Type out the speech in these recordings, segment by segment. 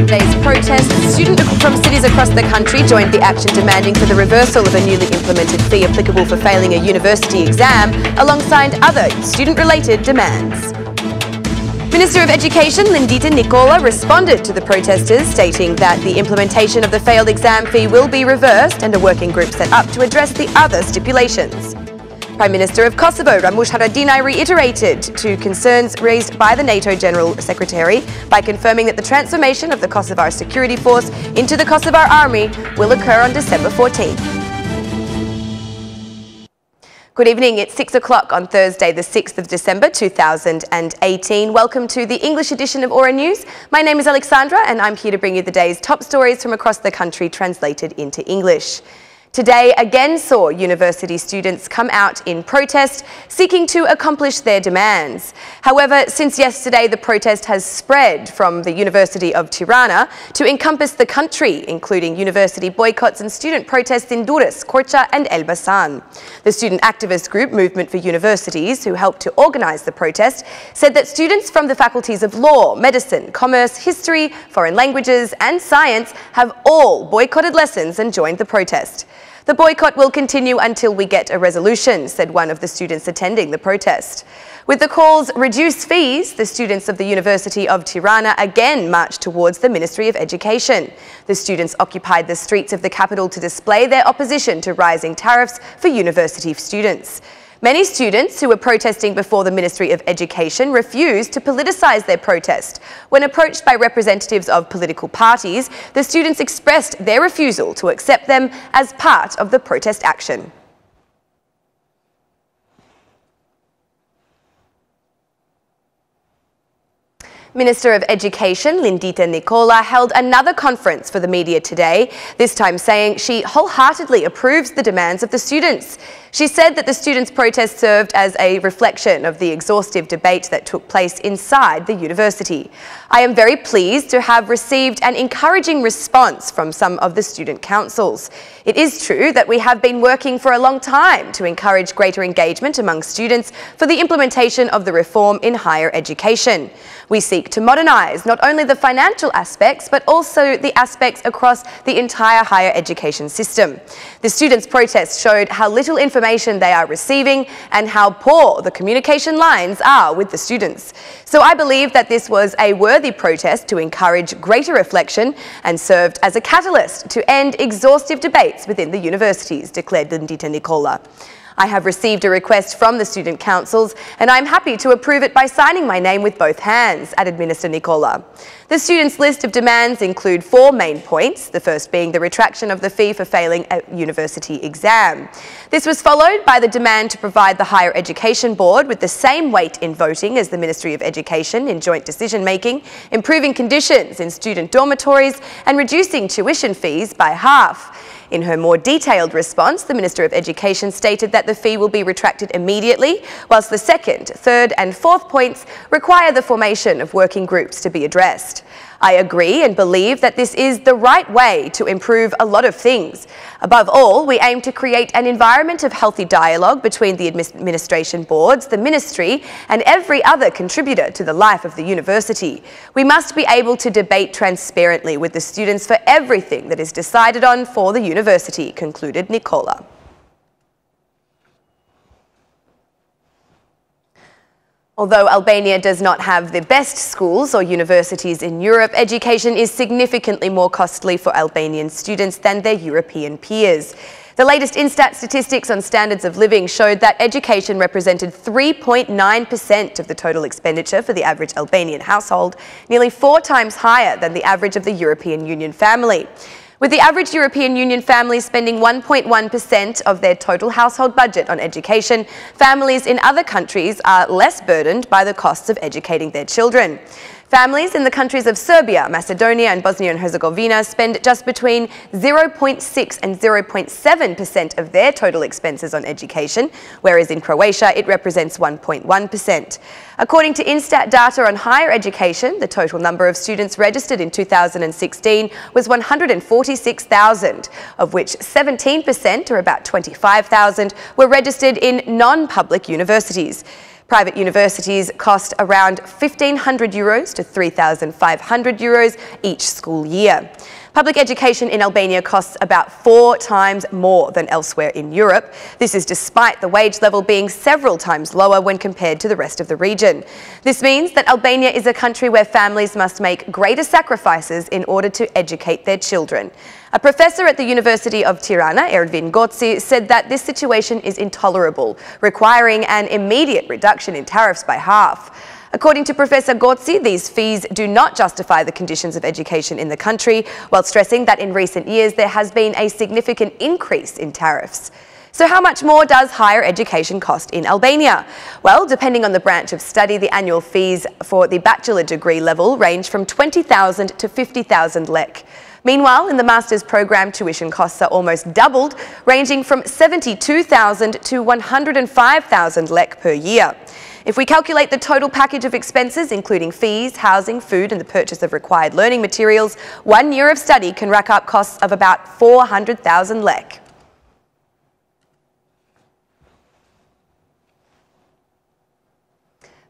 today's protest, students from cities across the country joined the action demanding for the reversal of a newly implemented fee applicable for failing a university exam, alongside other student-related demands. Minister of Education Nikolla responded to the protesters, stating that the implementation of the failed exam fee will be reversed and a working group set up to address the other stipulations. Prime Minister of Kosovo Ramush Haradinaj reiterated to concerns raised by the NATO General Secretary by confirming that the transformation of the Kosovo Security Force into the Kosovo Army will occur on December 14th. Good evening, it's 6 o'clock on Thursday the 6th of December 2018. Welcome to the English edition of Aura News. My name is Alexandra and I'm here to bring you the day's top stories from across the country translated into English. Today again saw university students come out in protest, seeking to accomplish their demands. However, since yesterday the protest has spread from the University of Tirana to encompass the country, including university boycotts and student protests in Durrës, Korça and Elbasan. The student activist group Movement for Universities, who helped to organise the protest, said that students from the faculties of law, medicine, commerce, history, foreign languages and science have all boycotted lessons and joined the protest. The boycott will continue until we get a resolution, said one of the students attending the protest. With the calls reduce fees, the students of the University of Tirana again marched towards the Ministry of Education. The students occupied the streets of the capital to display their opposition to rising tariffs for university students. Many students who were protesting before the Ministry of Education refused to politicise their protest. When approached by representatives of political parties, the students expressed their refusal to accept them as part of the protest action. Minister of Education Nikolla held another conference for the media today, this time saying she wholeheartedly approves the demands of the students. She said that the students' protest served as a reflection of the exhaustive debate that took place inside the university. I am very pleased to have received an encouraging response from some of the student councils. It is true that we have been working for a long time to encourage greater engagement among students for the implementation of the reform in higher education. We seek to modernise not only the financial aspects but also the aspects across the entire higher education system. The students' protest showed how little information they are receiving and how poor the communication lines are with the students. So I believe that this was a worthy protest to encourage greater reflection and served as a catalyst to end exhaustive debates within the universities, declared Nikolla. I have received a request from the student councils and I'm happy to approve it by signing my name with both hands, added Minister Nikolla. The students' list of demands include 4 main points, the first being the retraction of the fee for failing a university exam. This was followed by the demand to provide the Higher Education Board with the same weight in voting as the Ministry of Education in joint decision-making, improving conditions in student dormitories and reducing tuition fees by half. In her more detailed response, the Minister of Education stated that the fee will be retracted immediately, whilst the second, third and fourth points require the formation of working groups to be addressed. I agree and believe that this is the right way to improve a lot of things. Above all, we aim to create an environment of healthy dialogue between the administration boards, the ministry and every other contributor to the life of the university. We must be able to debate transparently with the students for everything that is decided on for the university, concluded Nikolla. Although Albania does not have the best schools or universities in Europe, education is significantly more costly for Albanian students than their European peers. The latest Instat statistics on standards of living showed that education represented 3.9% of the total expenditure for the average Albanian household, nearly 4 times higher than the average of the European Union family. With the average European Union family spending 1.1% of their total household budget on education, families in other countries are less burdened by the costs of educating their children. Families in the countries of Serbia, Macedonia and Bosnia and Herzegovina spend just between 0.6 and 0.7% of their total expenses on education, whereas in Croatia it represents 1.1%. According to Instat data on higher education, the total number of students registered in 2016 was 146,000, of which 17%, or about 25,000, were registered in non-public universities. Private universities cost around €1,500 to €3,500 each school year. Public education in Albania costs about 4 times more than elsewhere in Europe. This is despite the wage level being several times lower when compared to the rest of the region. This means that Albania is a country where families must make greater sacrifices in order to educate their children. A professor at the University of Tirana, Ervin Goci, said that this situation is intolerable, requiring an immediate reduction in tariffs by half. According to Professor Goci, these fees do not justify the conditions of education in the country, while stressing that in recent years there has been a significant increase in tariffs. So how much more does higher education cost in Albania? Well, depending on the branch of study, the annual fees for the bachelor degree level range from 20,000 to 50,000 lek. Meanwhile, in the master's program, tuition costs are almost doubled, ranging from 72,000 to 105,000 lek per year. If we calculate the total package of expenses, including fees, housing, food and the purchase of required learning materials, 1 year of study can rack up costs of about 400,000 lek.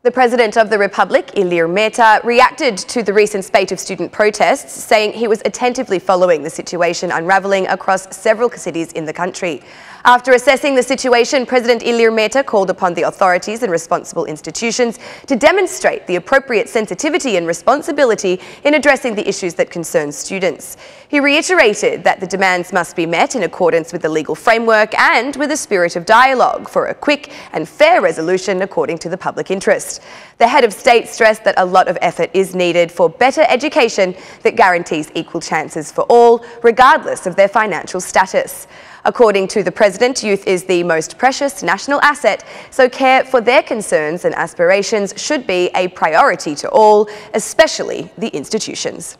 The President of the Republic, Ilir Meta, reacted to the recent spate of student protests, saying he was attentively following the situation unravelling across several cities in the country. After assessing the situation, President Ilir Meta called upon the authorities and responsible institutions to demonstrate the appropriate sensitivity and responsibility in addressing the issues that concern students. He reiterated that the demands must be met in accordance with the legal framework and with a spirit of dialogue for a quick and fair resolution according to the public interest. The head of state stressed that a lot of effort is needed for better education that guarantees equal chances for all, regardless of their financial status. According to the President, youth is the most precious national asset, so care for their concerns and aspirations should be a priority to all, especially the institutions.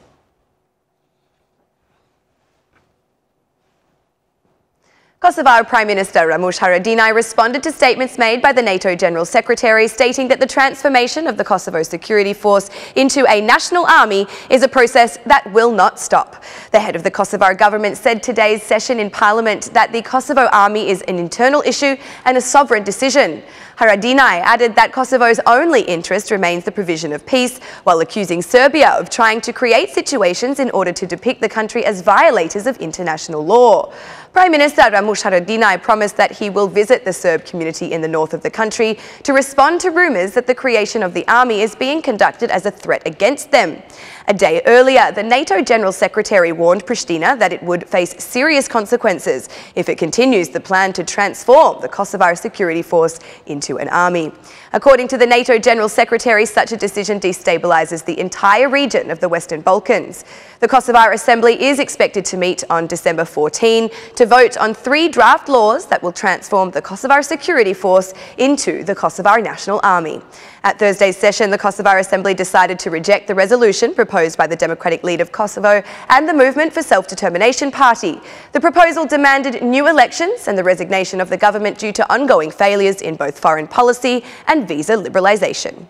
Kosovo Prime Minister Ramush Haradinaj responded to statements made by the NATO General Secretary stating that the transformation of the Kosovo Security Force into a national army is a process that will not stop. The head of the Kosovo government said today's session in Parliament that the Kosovo army is an internal issue and a sovereign decision. Haradinaj added that Kosovo's only interest remains the provision of peace, while accusing Serbia of trying to create situations in order to depict the country as violators of international law. Prime Minister Ramush Haradinaj promised that he will visit the Serb community in the north of the country to respond to rumours that the creation of the army is being conducted as a threat against them. A day earlier, the NATO General Secretary warned Pristina that it would face serious consequences if it continues the plan to transform the Kosovo Security Force into an army. According to the NATO General Secretary, such a decision destabilises the entire region of the Western Balkans. The Kosovo Assembly is expected to meet on December 14 to vote on 3 draft laws that will transform the Kosovo Security Force into the Kosovo National Army. At Thursday's session, the Kosovo Assembly decided to reject the resolution proposed by the Democratic Lead of Kosovo and the Movement for Self-Determination Party. The proposal demanded new elections and the resignation of the government due to ongoing failures in both foreign policy and visa liberalisation.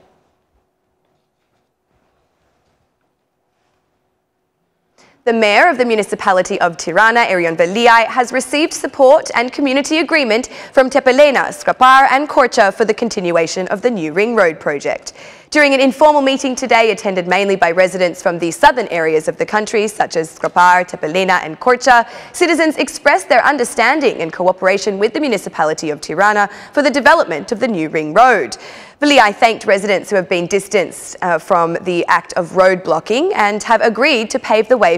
The Mayor of the municipality of Tirana, Erion Veliaj, has received support and community agreement from Tepelena, Skrapar and Korcha for the continuation of the new ring road project. During an informal meeting today, attended mainly by residents from the southern areas of the country, such as Skrapar, Tepelena and Korcha, citizens expressed their understanding and cooperation with the municipality of Tirana for the development of the new ring road. Veliaj thanked residents who have been distanced from the act of road blocking and have agreed to pave the way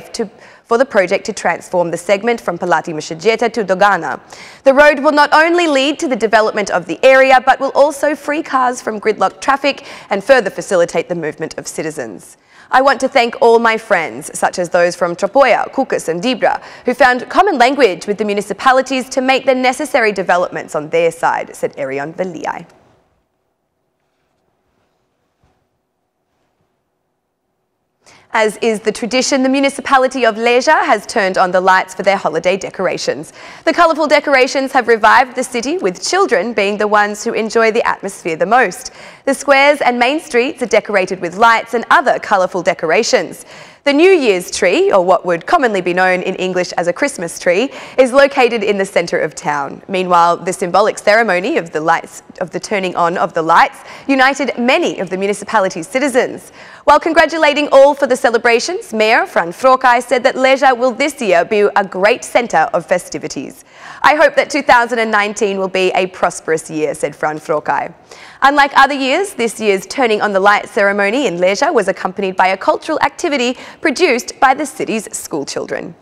for the project to transform the segment from Palati Mashajeta to Dogana. The road will not only lead to the development of the area, but will also free cars from gridlocked traffic and further facilitate the movement of citizens. I want to thank all my friends, such as those from Tropoja, Kukas and Dibra, who found common language with the municipalities to make the necessary developments on their side, said Erion Veliaj. As is the tradition, the municipality of Leja has turned on the lights for their holiday decorations. The colourful decorations have revived the city, with children being the ones who enjoy the atmosphere the most. The squares and main streets are decorated with lights and other colourful decorations. The New Year's tree, or what would commonly be known in English as a Christmas tree, is located in the centre of town. Meanwhile, the symbolic ceremony of the turning on of the lights united many of the municipality's citizens. While congratulating all for the celebrations, Mayor Fran Frokai said that Leisure will this year be a great centre of festivities. "I hope that 2019 will be a prosperous year," said Fran Frokai. Unlike other years, this year's turning on the light ceremony in Leisure was accompanied by a cultural activity produced by the city's school children.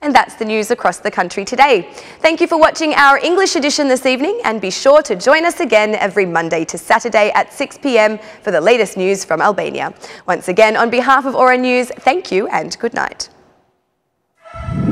And that's the news across the country today. Thank you for watching our English edition this evening, and be sure to join us again every Monday to Saturday at 6 p.m. for the latest news from Albania. Once again, on behalf of Aura News, thank you and good night.